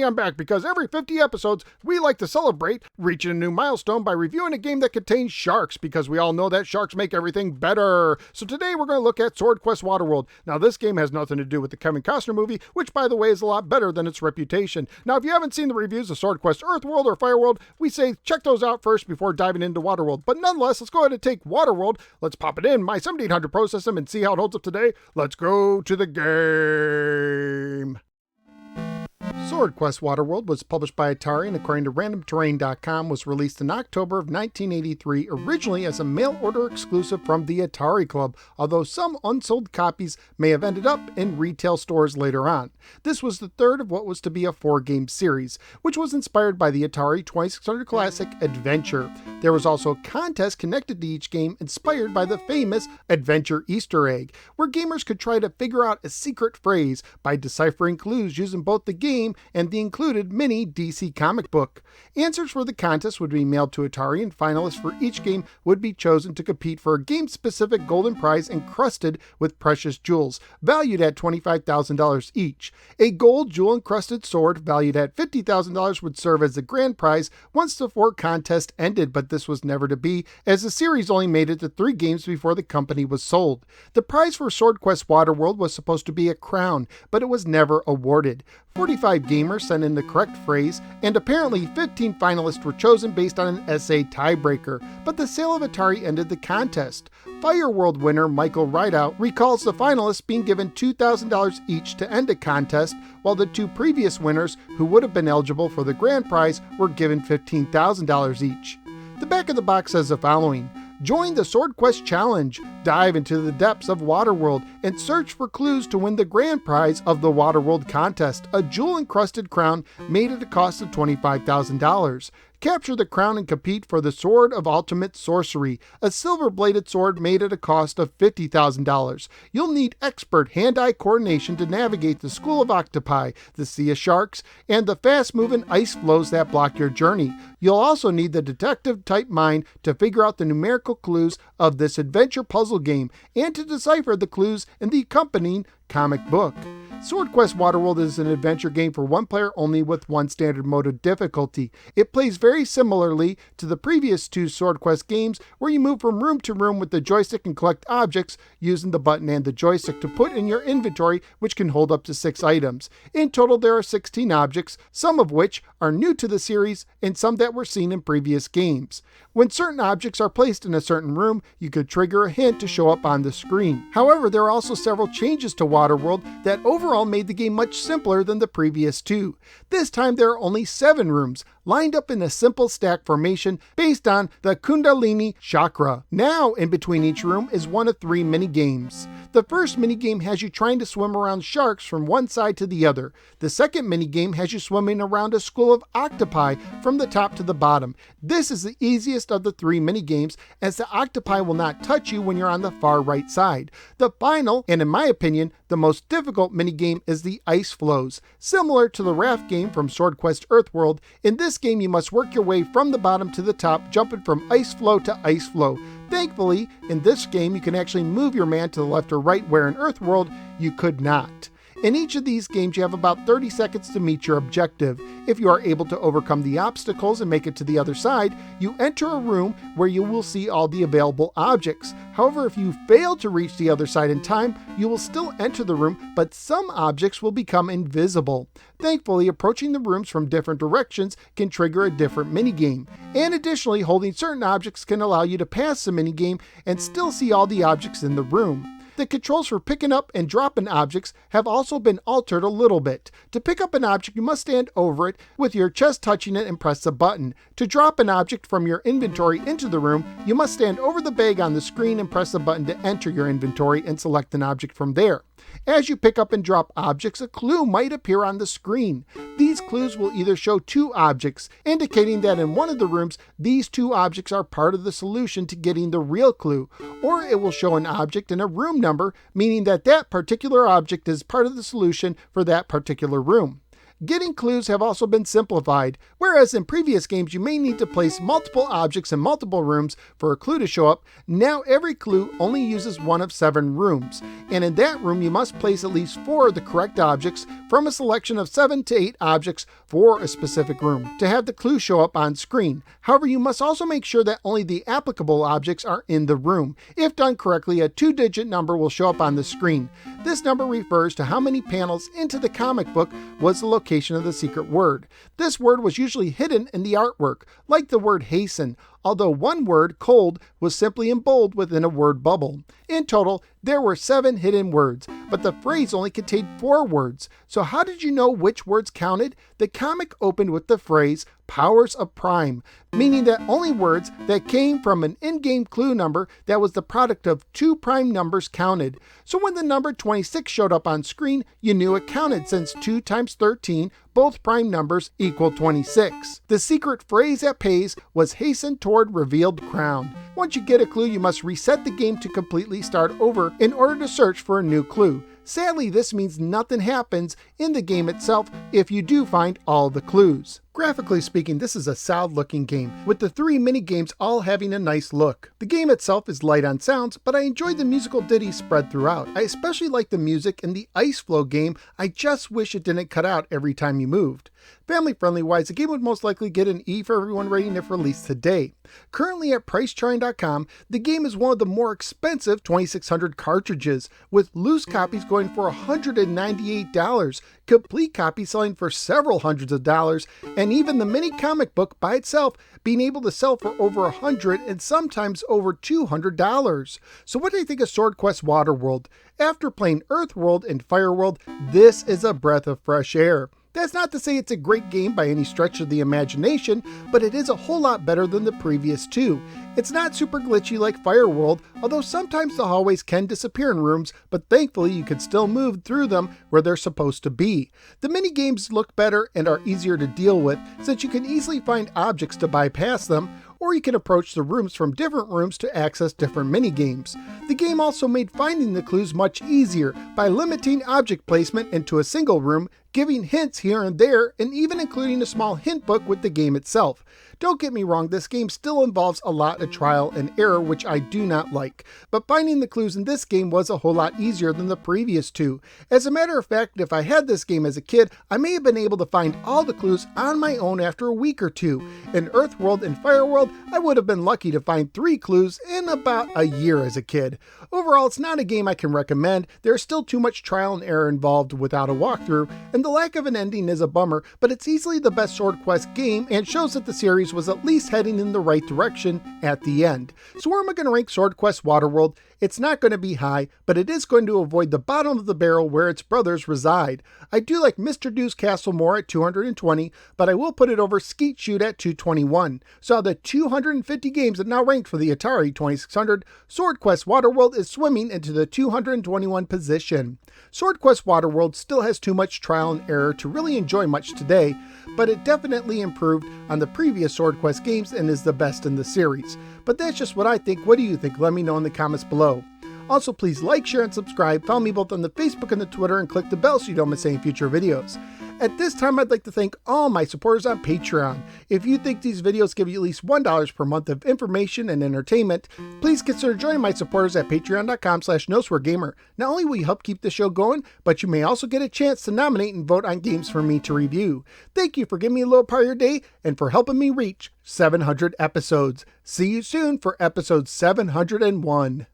everybody, I'm back because every 50 episodes, we like to celebrate reaching a new milestone by reviewing a game that contains sharks, because we all know that sharks make everything better. So today we're going to look at Swordquest Waterworld. Now this game has nothing to do with the Kevin Costner movie, which by the way is a lot better than its reputation. Now if you haven't seen the reviews of Swordquest Earthworld or Fireworld, we say check those out first before diving into Waterworld. But nonetheless, let's go ahead and take Waterworld, let's pop it in my 1700 Pro system and see how it holds up today. Let's go to the game. Swordquest Waterworld was published by Atari and, according to randomterrain.com, was released in October of 1983, originally as a mail-order exclusive from the Atari Club, although some unsold copies may have ended up in retail stores later on. This was the third of what was to be a 4-game series, which was inspired by the Atari 2600 Classic Adventure. There was also a contest connected to each game inspired by the famous Adventure Easter egg, where gamers could try to figure out a secret phrase by deciphering clues using both the game and the included mini DC comic book. Answers for the contest would be mailed to Atari, and finalists for each game would be chosen to compete for a game-specific golden prize encrusted with precious jewels, valued at $25,000 each. A gold jewel-encrusted sword valued at $50,000 would serve as the grand prize once the 4 contest ended, but this was never to be, as the series only made it to 3 games before the company was sold. The prize for Swordquest Waterworld was supposed to be a crown, but it was never awarded. 45 gamers sent in the correct phrase, and apparently 15 finalists were chosen based on an essay tiebreaker, but the sale of Atari ended the contest. Fireworld winner Michael Rideout recalls the finalists being given $2,000 each to end a contest, while the 2 previous winners, who would have been eligible for the grand prize, were given $15,000 each. The back of the box says the following: join the Swordquest Challenge, dive into the depths of Waterworld, and search for clues to win the grand prize of the Waterworld contest, a jewel-encrusted crown made at a cost of $25,000. Capture the crown and compete for the Sword of Ultimate Sorcery, a silver-bladed sword made at a cost of $50,000. You'll need expert hand-eye coordination to navigate the School of Octopi, the Sea of Sharks, and the fast-moving ice flows that block your journey. You'll also need the detective-type mind to figure out the numerical clues of this adventure puzzle game, and to decipher the clues in the accompanying comic book. Swordquest Waterworld is an adventure game for one player only with one standard mode of difficulty. It plays very similarly to the previous 2 Swordquest games, where you move from room to room with the joystick and collect objects using the button and the joystick to put in your inventory, which can hold up to 6 items. In total, there are 16 objects, some of which are new to the series and some that were seen in previous games. When certain objects are placed in a certain room, you could trigger a hint to show up on the screen. However, there are also several changes to Waterworld that overall made the game much simpler than the previous 2. This time there are only 7 rooms, lined up in a simple stack formation based on the Kundalini chakra. Now, in between each room is one of 3 mini-games. The first minigame has you trying to swim around sharks from one side to the other. The second minigame has you swimming around a school of octopi from the top to the bottom. This is the easiest of the 3 minigames, as the octopi will not touch you when you're on the far right side. The final, and in my opinion, the most difficult minigame is the ice flows. Similar to the raft game from Swordquest Earthworld, in this game you must work your way from the bottom to the top, jumping from ice flow to ice flow. Thankfully, in this game you can actually move your man to the left or right, where in Earthworld you could not. In each of these games you have about 30 seconds to meet your objective. If you are able to overcome the obstacles and make it to the other side, you enter a room where you will see all the available objects. However, if you fail to reach the other side in time, you will still enter the room, but some objects will become invisible. Thankfully, approaching the rooms from different directions can trigger a different minigame. And additionally, holding certain objects can allow you to pass the minigame and still see all the objects in the room. The controls for picking up and dropping objects have also been altered a little bit. To pick up an object, you must stand over it with your chest touching it and press the button. To drop an object from your inventory into the room, you must stand over the bag on the screen and press the button to enter your inventory and select an object from there. As you pick up and drop objects, a clue might appear on the screen. These clues will either show 2 objects, indicating that in one of the rooms, these 2 objects are part of the solution to getting the real clue, or it will show an object and a room number, meaning that that particular object is part of the solution for that particular room. Getting clues have also been simplified. Whereas in previous games you may need to place multiple objects in multiple rooms for a clue to show up, now every clue only uses one of 7 rooms. And in that room you must place at least 4 of the correct objects from a selection of 7 to 8 objects for a specific room to have the clue show up on screen. However, you must also make sure that only the applicable objects are in the room. If done correctly, a 2-digit number will show up on the screen. This number refers to how many panels into the comic book was the location of the secret word. This word was usually hidden in the artwork, like the word hasten, although one word, cold, was simply in bold within a word bubble. In total, there were 7 hidden words, but the phrase only contained 4 words. So how did you know which words counted? The comic opened with the phrase, powers of prime, meaning that only words that came from an in-game clue number that was the product of 2 prime numbers counted. So when the number 26 showed up on screen, you knew it counted since 2 times 13, both prime numbers, equal 26. The secret phrase that pays was hasten toward revealed crown. Once you get a clue, you must reset the game to completely start over in order to search for a new clue. Sadly, this means nothing happens in the game itself if you do find all the clues. Graphically speaking, this is a solid looking game, with the 3 mini-games all having a nice look. The game itself is light on sounds, but I enjoyed the musical ditties spread throughout. I especially like the music in the Ice Flow game. I just wish it didn't cut out every time you moved. Family friendly wise, the game would most likely get an E for everyone rating if released today. Currently at pricecharting.com, the game is one of the more expensive 2600 cartridges, with loose copies going for $198, complete copies selling for several hundreds of dollars, and even the mini comic book by itself being able to sell for over $100 and sometimes over $200. So what do you think of Swordquest Waterworld? After playing Earthworld and Fireworld, this is a breath of fresh air. That's not to say it's a great game by any stretch of the imagination, but it is a whole lot better than the previous 2. It's not super glitchy like Fireworld, although sometimes the hallways can disappear in rooms, but thankfully you can still move through them where they're supposed to be. The mini-games look better and are easier to deal with, since you can easily find objects to bypass them, or you can approach the rooms from different rooms to access different mini-games. The game also made finding the clues much easier by limiting object placement into a single room, giving hints here and there, and even including a small hint book with the game itself. Don't get me wrong, this game still involves a lot of trial and error, which I do not like, but finding the clues in this game was a whole lot easier than the previous 2. As a matter of fact, if I had this game as a kid, I may have been able to find all the clues on my own after a week or 2. In Earthworld and Fireworld, I would have been lucky to find 3 clues in about a year as a kid. Overall, it's not a game I can recommend. There's still too much trial and error involved without a walkthrough, and the lack of an ending is a bummer, but it's easily the best Swordquest game and shows that the series was at least heading in the right direction at the end. So where am I going to rank Swordquest Waterworld? It's not going to be high, but it is going to avoid the bottom of the barrel where its brothers reside. I do like Mr. Dew's Castle more at 220, but I will put it over Skeet Shoot at 221. So out of the 250 games that now ranked for the Atari 2600, Swordquest Waterworld is swimming into the 221 position. Swordquest Waterworld still has too much trial and error to really enjoy much today, but it definitely improved on the previous Swordquest games and is the best in the series. But that's just what I think. What do you think? Let me know in the comments below. Also, please like, share, and subscribe. Follow me both on the Facebook and the Twitter, and click the bell so you don't miss any future videos. At this time, I'd like to thank all my supporters on Patreon. If you think these videos give you at least $1 per month of information and entertainment, please consider joining my supporters at patreon.com/NoSwearGamer. Not only will you help keep the show going, but you may also get a chance to nominate and vote on games for me to review. Thank you for giving me a little part of your day and for helping me reach 700 episodes. See you soon for episode 701.